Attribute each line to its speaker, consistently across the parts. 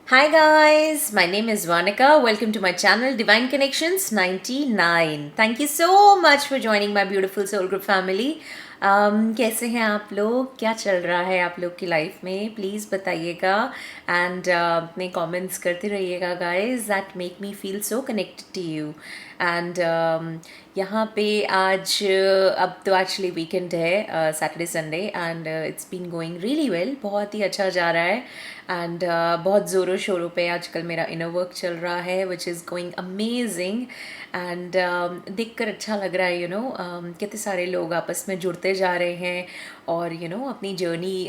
Speaker 1: Hi guys, my name is Vanika. Welcome to my channel Divine Connections 99. Thank you so much for joining my beautiful soul group family. कैसे हैं आप लोग? क्या चल रहा है आप लोग की लाइफ में? प्लीज़ बताइएगा एंड अपने कमेंट्स करते रहिएगा guys. That make me feel so connected to you. And यहाँ पे आज अब तो एक्चुअली वीकेंड है, Saturday Sunday, and it's been going really well. बहुत ही अच्छा जा रहा है एंड बहुत ज़ोरों शोरों पे आजकल मेरा इनर वर्क चल रहा है which is going amazing. And देखकर अच्छा लग रहा है, कितने सारे लोग आपस में जुड़ते जा रहे हैं और अपनी जर्नी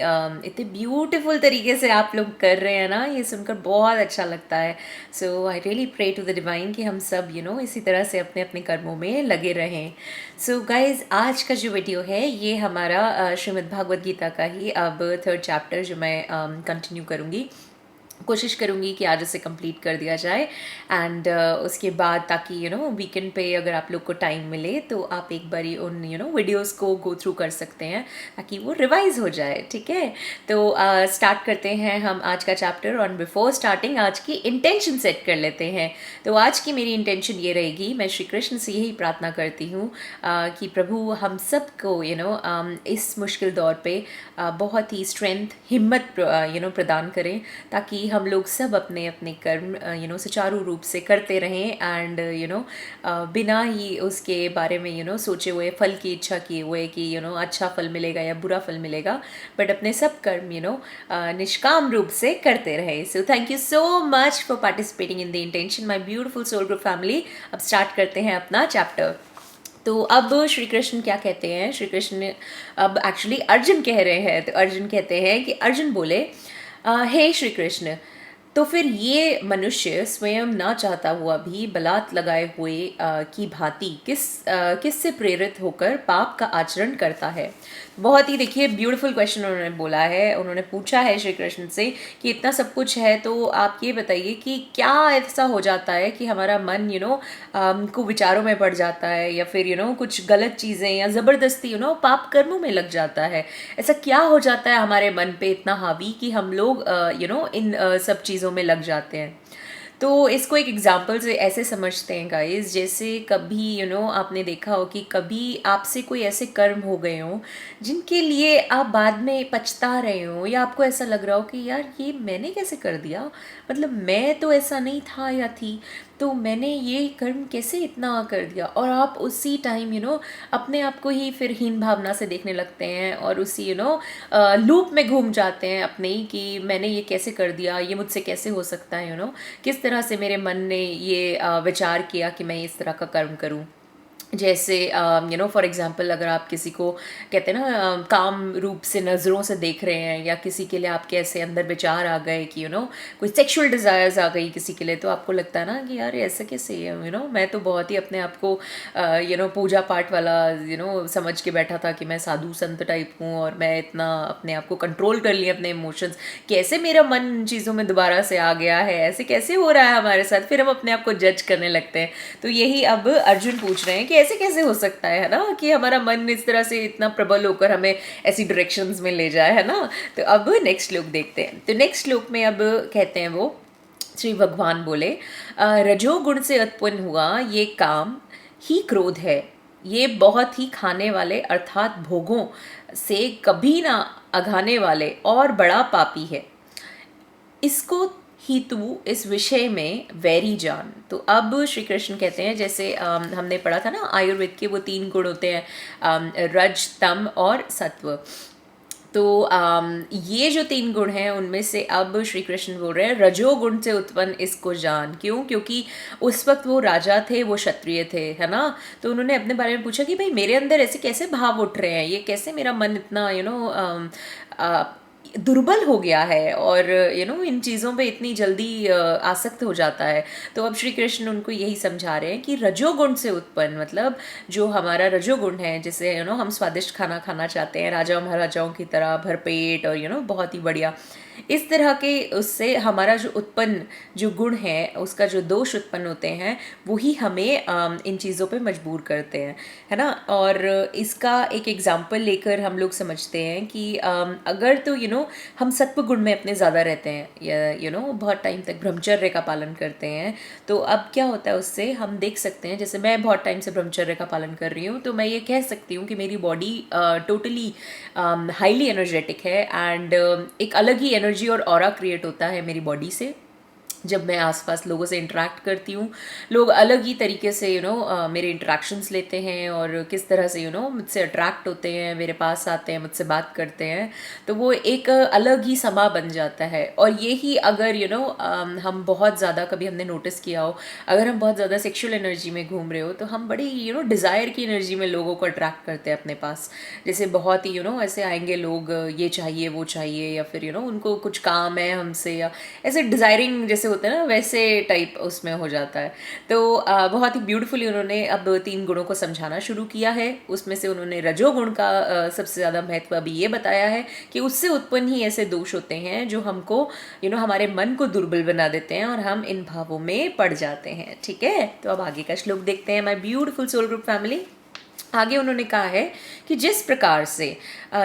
Speaker 1: इतने ब्यूटीफुल तरीके से आप लोग कर रहे हैं ना, ये सुनकर बहुत अच्छा लगता है. So I really pray to the divine कि हम सब इसी तरह से अपने अपने कर्मों में लगे रहें. सो गाइज, आज का जो वीडियो है ये हमारा श्रीमद् भागवत गीता का ही अब थर्ड चैप्टर जो मैं कंटिन्यू करूँगी. कोशिश करूँगी कि आज उसे कंप्लीट कर दिया जाए एंड उसके बाद ताकि वीकेंड पे अगर आप लोग को टाइम मिले तो आप एक बारी उन वीडियोस को गो थ्रू कर सकते हैं ताकि वो रिवाइज हो जाए. ठीक है, तो स्टार्ट करते हैं हम आज का चैप्टर. और बिफोर स्टार्टिंग आज की इंटेंशन सेट कर लेते हैं. तो आज की मेरी इंटेंशन ये रहेगी, मैं श्री कृष्ण से यही प्रार्थना करती हूँ कि प्रभु हम सबको इस मुश्किल दौर पे बहुत ही स्ट्रेंथ, हिम्मत प्रदान करें ताकि हम लोग सब अपने अपने कर्म सुचारू रूप से करते रहें एंड बिना ही उसके बारे में सोचे हुए, फल की इच्छा किए हुए कि अच्छा फल मिलेगा या बुरा फल मिलेगा, बट अपने सब कर्म निष्काम रूप से करते रहें. So thank you so much for participating in the intention my beautiful soul group family. अब स्टार्ट करते हैं अपना चैप्टर. तो अब श्री कृष्ण क्या कहते हैं? श्री कृष्ण अब एक्चुअली अर्जुन कह रहे हैं. तो अर्जुन कहते हैं कि अर्जुन बोले, हे श्री कृष्ण, तो फिर ये मनुष्य स्वयं ना चाहता हुआ भी बलात् लगाए हुए की भांति किस से प्रेरित होकर पाप का आचरण करता है? बहुत ही देखिए ब्यूटीफुल क्वेश्चन उन्होंने बोला है. उन्होंने पूछा है श्री कृष्ण से कि इतना सब कुछ है तो आप ये बताइए कि क्या ऐसा हो जाता है कि हमारा मन को विचारों में पड़ जाता है या फिर कुछ गलत चीज़ें या ज़बरदस्ती पाप कर्मों में लग जाता है. ऐसा क्या हो जाता है हमारे मन पे इतना हावी कि हम लोग इन सब चीज़ों में लग जाते हैं? तो इसको एक एग्जांपल से ऐसे समझते हैं गाइस, जैसे कभी आपने देखा हो कि कभी आपसे कोई ऐसे कर्म हो गए हों जिनके लिए आप बाद में पछता रहे हो या आपको ऐसा लग रहा हो कि यार ये मैंने कैसे कर दिया, मतलब मैं तो ऐसा नहीं था या थी, तो मैंने ये कर्म कैसे इतना कर दिया. और आप उसी टाइम अपने आप को ही फिर हीन भावना से देखने लगते हैं और उसी लूप में घूम जाते हैं अपने ही कि मैंने ये कैसे कर दिया, ये मुझसे कैसे हो सकता है, किस तरह से मेरे मन ने ये विचार किया कि मैं इस तरह का कर्म करूं. जैसे फॉर एग्जांपल अगर आप किसी को कहते हैं ना काम रूप से नज़रों से देख रहे हैं या किसी के लिए आपके ऐसे अंदर विचार आ गए कि कोई सेक्सुअल डिज़ायर्स आ गई किसी के लिए, तो आपको लगता है ना कि यार ऐसा कैसे है, मैं तो बहुत ही अपने आप को पूजा पाठ वाला समझ के बैठा था कि मैं साधु संत टाइप हूँ और मैं इतना अपने आप को कंट्रोल कर लिया अपने इमोशंस, कैसे मेरा मन इन चीज़ों में दोबारा से आ गया है, ऐसे कैसे हो रहा है हमारे साथ. फिर हम अपने आप को जज करने लगते हैं. तो यही अब अर्जुन पूछ रहे हैं कि ऐसे कैसे हो सकता है ना, कि हमारा मन इस तरह से इतना प्रबल होकर हमें ऐसी डायरेक्शंस में ले जाए, है ना. तो अब नेक्स्ट श्लोक देखते हैं. तो नेक्स्ट श्लोक में अब कहते हैं वो श्री भगवान बोले, रजोगुण से उत्पन्न हुआ ये काम ही क्रोध है, ये बहुत ही खाने वाले अर्थात भोगों से कभी ना अघाने वाले और बड़ा पापी है. इसको ही तू इस विषय में वैरी जान. तो अब श्री कृष्ण कहते हैं, जैसे हमने पढ़ा था ना आयुर्वेद के वो 3 गुण होते हैं, रज, तम और सत्व. तो ये जो 3 गुण हैं उनमें से अब श्री कृष्ण बोल रहे हैं रजोगुण से उत्पन्न इसको जान. क्यों? क्योंकि उस वक्त वो राजा थे, वो क्षत्रिय थे, है ना. तो उन्होंने अपने बारे में पूछा कि भाई मेरे अंदर ऐसे कैसे भाव उठ रहे हैं, ये कैसे मेरा मन इतना दुर्बल हो गया है और इन चीज़ों पे इतनी जल्दी आसक्त हो जाता है. तो अब श्री कृष्ण उनको यही समझा रहे हैं कि रजोगुण से उत्पन्न, मतलब जो हमारा रजोगुण है, जैसे हम स्वादिष्ट खाना खाना चाहते हैं राजाओं महाराजाओं की तरह भरपेट और बहुत ही बढ़िया, इस तरह के उससे हमारा जो उत्पन्न जो गुण है, उसका जो दोष उत्पन्न होते हैं, वही हमें इन चीज़ों पे मजबूर करते हैं, है ना। और इसका एक एग्जाम्पल लेकर हम लोग समझते हैं कि अगर तो हम सत्व गुण में अपने ज़्यादा रहते हैं, या बहुत टाइम तक ब्रह्मचर्य का पालन करते हैं, तो अब क्या होता है उससे हम देख सकते हैं। जैसे मैं बहुत टाइम से ब्रह्मचर्य का पालन कर रही हूँ, तो मैं ये कह सकती हूँ कि मेरी बॉडी टोटली हाईली एनर्जेटिक है, एंड एक अलग ही एनर्जी और ऑरा क्रिएट होता है मेरी बॉडी से। जब मैं आसपास लोगों से इंटरेक्ट करती हूँ, लोग अलग ही तरीके से मेरे इंटरेक्शंस लेते हैं, और किस तरह से मुझसे अट्रैक्ट होते हैं, मेरे पास आते हैं, मुझसे बात करते हैं, तो वो एक अलग ही समा बन जाता है। और यही अगर हम बहुत ज़्यादा, कभी हमने नोटिस किया हो, अगर हम बहुत ज़्यादा सेक्शुअल एनर्जी में घूम रहे हो, तो हम बड़ी डिज़ायर की एनर्जी में लोगों को अट्रैक्ट करते हैं अपने पास। जैसे बहुत ही ऐसे आएंगे लोग, ये चाहिए वो चाहिए, या फिर उनको कुछ काम है हमसे, या ऐसे डिज़ायरिंग जैसे होते हैं ना, वैसे टाइप उसमें हो जाता है। तो बहुत ही ब्यूटीफुली उन्होंने अब 3 गुणों को समझाना शुरू किया है। उसमें से उन्होंने रजोगुण का सबसे ज़्यादा महत्व अभी ये बताया है कि उससे उत्पन्न ही ऐसे दोष होते हैं जो हमको हमारे मन को दुर्बल बना देते हैं, और हम इन भावों में पड़ जाते हैं। ठीक है, तो अब आगे का श्लोक देखते हैं, my beautiful soul group family. आगे उन्होंने कहा है कि जिस प्रकार से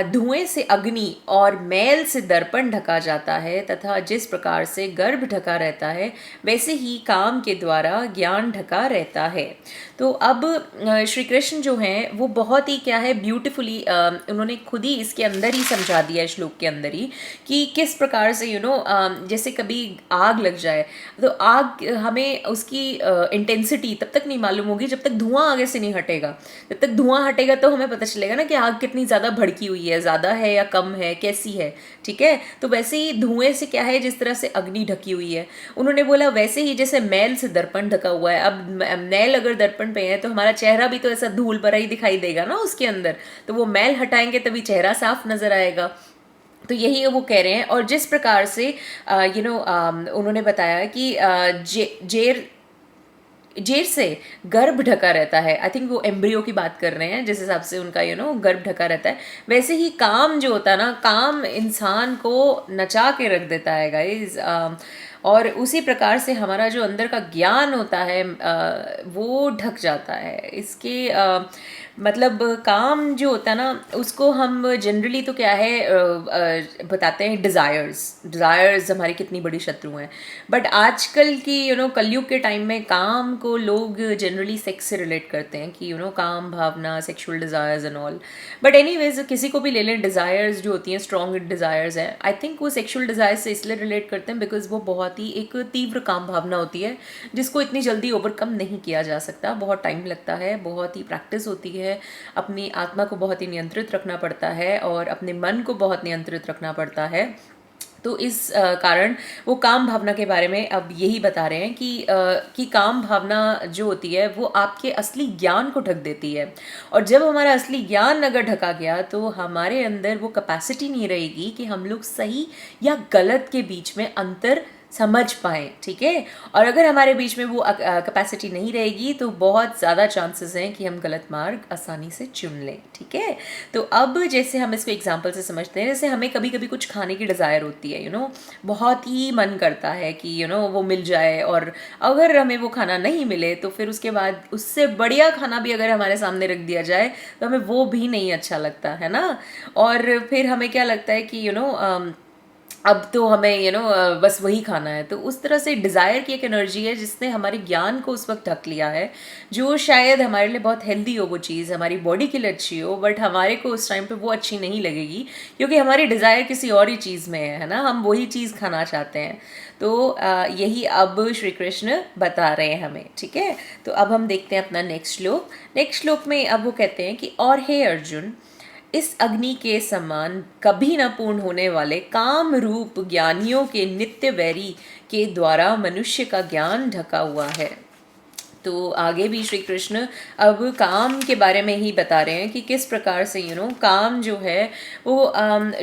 Speaker 1: धुएं से अग्नि और मैल से दर्पण ढका जाता है, तथा जिस प्रकार से गर्भ ढका रहता है, वैसे ही काम के द्वारा ज्ञान ढका रहता है। तो अब श्री कृष्ण जो हैं वो बहुत ही क्या है ब्यूटीफुली उन्होंने खुद ही इसके अंदर ही समझा दिया है, श्लोक के अंदर ही, कि किस प्रकार से जैसे कभी आग लग जाए, तो आग हमें उसकी इंटेंसिटी तब तक नहीं मालूम होगी जब तक धुआं आगे से नहीं हटेगा। जब तक धुआं हटेगा तो हमें पता चलेगा ना कि आग कितनी ज़्यादा भड़की हुई है, ज़्यादा है या कम है, कैसी है। ठीक है, तो वैसे ही धुएं से क्या है, जिस तरह से अग्नि ढकी हुई है, उन्होंने बोला वैसे ही जैसे मैल से दर्पण ढका हुआ है। अब मैल अगर दर्पण पे है तो हमारा चेहरा भी तो ऐसा धूल भरा ही दिखाई देगा ना उसके अंदर, तो वो मैल हटाएंगे तभी चेहरा साफ नजर आएगा। तो यही वो कह रहे हैं। और जिस प्रकार से उन्होंने बताया कि जेर जेर से गर्भ ढका रहता है, आई थिंक वो एम्ब्रियो की बात कर रहे हैं, जिस हिसाब से उनका गर्भ ढका रहता है, वैसे ही काम जो होता है ना, काम इंसान को नचा के रख देता है गाइज। और उसी प्रकार से हमारा जो अंदर का ज्ञान होता है वो ढक जाता है। इसके मतलब काम जो होता है ना, उसको हम जनरली तो क्या है बताते हैं डिज़ायर्स हमारी कितनी बड़ी शत्रु हैं। बट आजकल की कलयुग के टाइम में काम को लोग जनरली सेक्स से रिलेट करते हैं कि काम भावना, sexual desires and all. But anyways किसी को भी ले लें, डिज़ायर्स जो होती हैं, स्ट्रॉन्ग डिज़ायर्स हैं, आई थिंक वो सेक्सुअल डिज़ायर्स से इसलिए रिलेट करते हैं बिकॉज वो बहुत ही एक तीव्र काम भावना होती है, जिसको इतनी जल्दी ओवरकम नहीं किया जा सकता। बहुत टाइम लगता है, बहुत ही प्रैक्टिस होती है, अपनी आत्मा को बहुत ही नियंत्रित रखना पड़ता है, और अपने मन को बहुत नियंत्रित रखना पड़ता है। तो इस कारण वो काम भावना के बारे में अब यही बता रहे हैं कि काम भावना जो होती है वो आपके असली ज्ञान को ढक देती है। और जब हमारा असली ज्ञान अगर ढका गया तो हमारे अंदर वो कैपेसिटी नहीं रहेगी कि हम लोग सही या गलत के बीच में अंतर समझ पाएँ। ठीक है, और अगर हमारे बीच में वो कैपेसिटी नहीं रहेगी तो बहुत ज़्यादा चांसेस हैं कि हम गलत मार्ग आसानी से चुन लें। ठीक है, तो अब जैसे हम इसको एग्जांपल से समझते हैं, जैसे हमें कभी कभी कुछ खाने की डिज़ायर होती है, बहुत ही मन करता है कि वो मिल जाए, और अगर हमें वो खाना नहीं मिले तो फिर उसके बाद उससे बढ़िया खाना भी अगर हमारे सामने रख दिया जाए तो हमें वो भी नहीं अच्छा लगता है ना। और फिर हमें क्या लगता है कि अब तो हमें बस वही खाना है। तो उस तरह से डिज़ायर की एक एनर्जी है जिसने हमारे ज्ञान को उस वक्त ढक लिया है, जो शायद हमारे लिए बहुत हेल्दी हो, वो चीज़ हमारी बॉडी के लिए अच्छी हो, बट हमारे को उस टाइम पे वो अच्छी नहीं लगेगी क्योंकि हमारी डिज़ायर किसी और ही चीज़ में है ना, हम वही चीज़ खाना चाहते हैं। तो यही अब श्री कृष्ण बता रहे हैं हमें। ठीक है, तो अब हम देखते हैं अपना नेक्स्ट श्लोक। नेक्स्ट श्लोक में अब वो कहते हैं कि और हे अर्जुन, इस अग्नि के समान कभी न पूर्ण होने वाले काम रूप ज्ञानियों के नित्य वैरी के द्वारा मनुष्य का ज्ञान ढका हुआ है। तो आगे भी श्री कृष्ण अब काम के बारे में ही बता रहे हैं कि किस प्रकार से काम जो है वो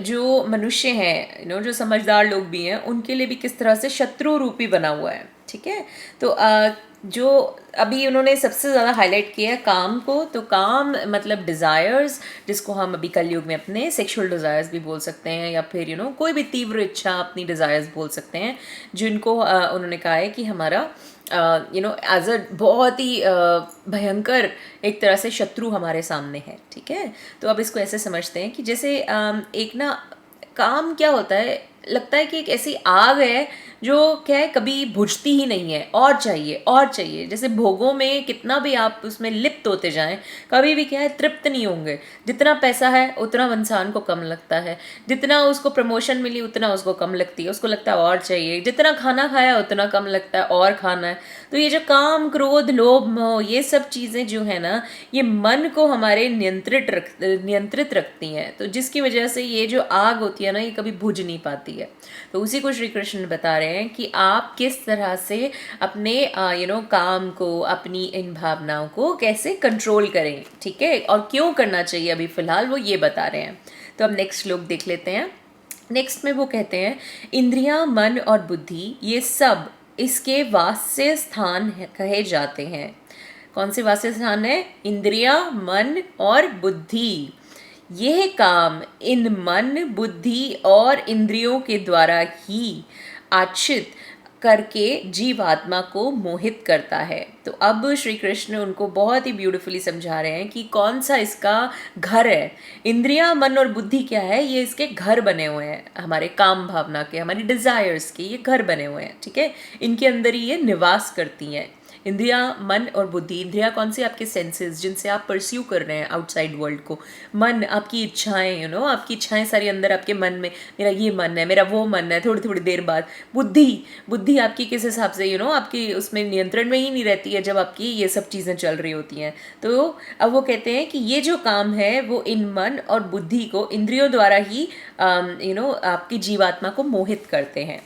Speaker 1: जो मनुष्य हैं, जो समझदार लोग भी हैं, उनके लिए भी किस तरह से शत्रु रूपी बना हुआ है। ठीक है, तो जो अभी उन्होंने सबसे ज़्यादा हाईलाइट किया है काम को, तो काम मतलब डिज़ायर्स, जिसको हम अभी कलयुग में अपने सेक्सुअल डिज़ायर्स भी बोल सकते हैं, या फिर कोई भी तीव्र इच्छा अपनी डिज़ायर्स बोल सकते हैं, जिनको उन्होंने कहा है कि हमारा एज अ बहुत ही भयंकर एक तरह से शत्रु हमारे सामने है। ठीक है, तो अब इसको ऐसे समझते हैं कि जैसे एक ना काम क्या होता है, लगता है कि एक ऐसी आग है जो क्या है कभी बुझती ही नहीं है, और चाहिए और चाहिए। जैसे भोगों में कितना भी आप उसमें लिप्त होते जाएं, कभी भी क्या है तृप्त नहीं होंगे। जितना पैसा है उतना इंसान को कम लगता है, जितना उसको प्रमोशन मिली उतना उसको कम लगती है, उसको लगता है और चाहिए, जितना खाना खाया उतना कम लगता है और खाना है। तो ये जो काम क्रोध लोभ मोह ये सब चीज़ें जो है ना, ये मन को हमारे नियंत्रित रखती हैं। तो जिसकी वजह से ये जो आग होती है ना, ये कभी बुझ नहीं पाती है। तो उसी को श्री कृष्ण बता रहे हैं कि आप किस तरह से अपने काम को, अपनी इन भावनाओं को कैसे कंट्रोल करें। ठीक है, और क्यों करना चाहिए अभी फिलहाल वो ये बता रहे हैं। तो अब नेक्स्ट श्लोक देख लेते हैं। नेक्स्ट में वो कहते हैं, इंद्रियां, मन और बुद्धि ये सब इसके वास्य स्थान कहे जाते हैं। कौन से वास्य स्थान है? इंद्रियां, मन और बुद्धि। यह काम इन मन, बुद्धि और इंद्रियों के द्वारा ही आच्छित करके जीवात्मा को मोहित करता है। तो अब श्री कृष्ण उनको बहुत ही ब्यूटीफुली समझा रहे हैं कि कौन सा इसका घर है। इंद्रियां, मन और बुद्धि क्या है? ये इसके घर बने हुए हैं, हमारे काम भावना के, हमारी डिजायर्स के ये घर बने हुए हैं। ठीक है, इनके अंदर ही ये निवास करती हैं। इंद्रियां, मन और बुद्धि। इंद्रियां कौन सी? आपके सेंसेस, जिनसे आप परस्यू कर रहे हैं आउटसाइड वर्ल्ड को। मन आपकी इच्छाएं, आपकी इच्छाएं सारी अंदर आपके मन में, मेरा ये मन है, मेरा वो मन है, थोड़ी थोड़ी देर बाद। बुद्धि, बुद्धि आपकी किस हिसाब से आपकी उसमें नियंत्रण में ही नहीं रहती है जब आपकी ये सब चीज़ें चल रही होती हैं। तो अब वो कहते हैं कि ये जो काम है वो इन मन और बुद्धि को, इंद्रियों द्वारा ही आपकी जीवात्मा को मोहित करते हैं।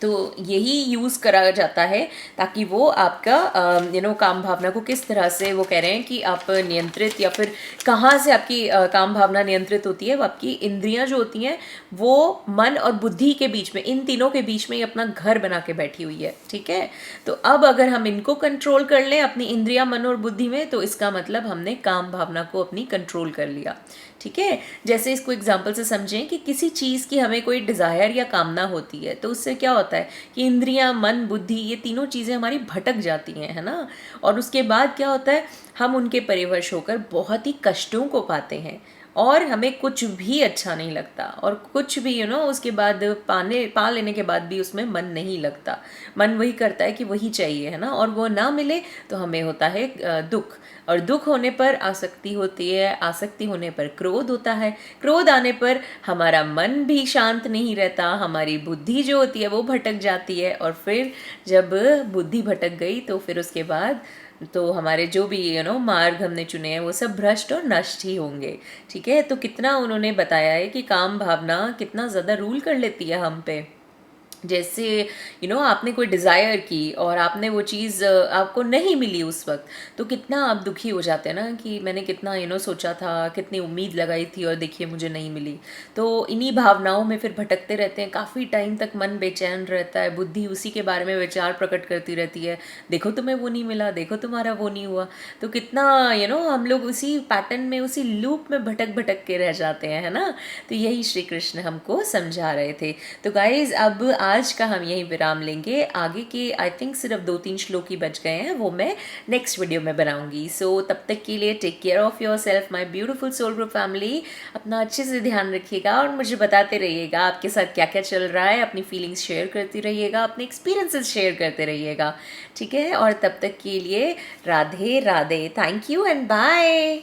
Speaker 1: तो यही यूज़ करा जाता है ताकि वो आपका काम भावना को किस तरह से, वो कह रहे हैं कि आप नियंत्रित, या फिर कहाँ से आपकी काम भावना नियंत्रित होती है। वो आपकी इंद्रियां जो होती हैं वो मन और बुद्धि के बीच में, इन तीनों के बीच में ही अपना घर बना के बैठी हुई है। ठीक है, तो अब अगर हम इनको कंट्रोल कर लें, अपनी इंद्रियां, मन और बुद्धि में, तो इसका मतलब हमने काम भावना को अपनी कंट्रोल कर लिया। ठीक है, जैसे इसको एग्जाम्पल से समझें कि किसी चीज़ की हमें कोई डिज़ायर या कामना होती है, तो उससे क्या होता है कि इंद्रियां, मन, बुद्धि ये तीनों चीज़ें हमारी भटक जाती हैं, है ना। और उसके बाद क्या होता है, हम उनके परिवश होकर बहुत ही कष्टों को पाते हैं, और हमें कुछ भी अच्छा नहीं लगता, और कुछ भी उसके बाद पा लेने के बाद भी उसमें मन नहीं लगता। मन वही करता है कि वही चाहिए, है ना, और वो ना मिले तो हमें होता है दुख, और दुख होने पर आसक्ति होती है, आसक्ति होने पर क्रोध होता है, क्रोध आने पर हमारा मन भी शांत नहीं रहता, हमारी बुद्धि जो होती है वो भटक जाती है, और फिर जब बुद्धि भटक गई तो फिर उसके बाद तो हमारे जो भी मार्ग हमने चुने हैं वो सब भ्रष्ट और नष्ट ही होंगे। ठीक है, तो कितना उन्होंने बताया है कि काम भावना कितना ज़्यादा रूल कर लेती है हम पे। जैसे आपने कोई डिज़ायर की और आपने वो चीज़ आपको नहीं मिली उस वक्त, तो कितना आप दुखी हो जाते हैं ना कि मैंने कितना सोचा था, कितनी उम्मीद लगाई थी और देखिए मुझे नहीं मिली। तो इन्हीं भावनाओं में फिर भटकते रहते हैं, काफ़ी टाइम तक मन बेचैन रहता है, बुद्धि उसी के बारे में विचार प्रकट करती रहती है, देखो तुम्हें वो नहीं मिला, देखो तुम्हारा वो नहीं हुआ। तो कितना हम लोग उसी पैटर्न में, उसी लूप में भटक भटक के रह जाते हैं, है ना। तो यही श्री कृष्ण हमको समझा रहे थे। तो गाइज अब आज का हम यही विराम लेंगे, आगे के आई थिंक सिर्फ 2-3 श्लोक ही बच गए हैं, वो मैं नेक्स्ट वीडियो में बनाऊंगी। सो तब तक के लिए take care of yourself my beautiful soul group family. अपना अच्छे से ध्यान रखिएगा और मुझे बताते रहिएगा आपके साथ क्या क्या चल रहा है, अपनी फीलिंग्स शेयर करती रहिएगा, अपने एक्सपीरियंसेस शेयर करते रहिएगा। ठीक है, और तब तक के लिए Radhe Radhe, thank you and bye.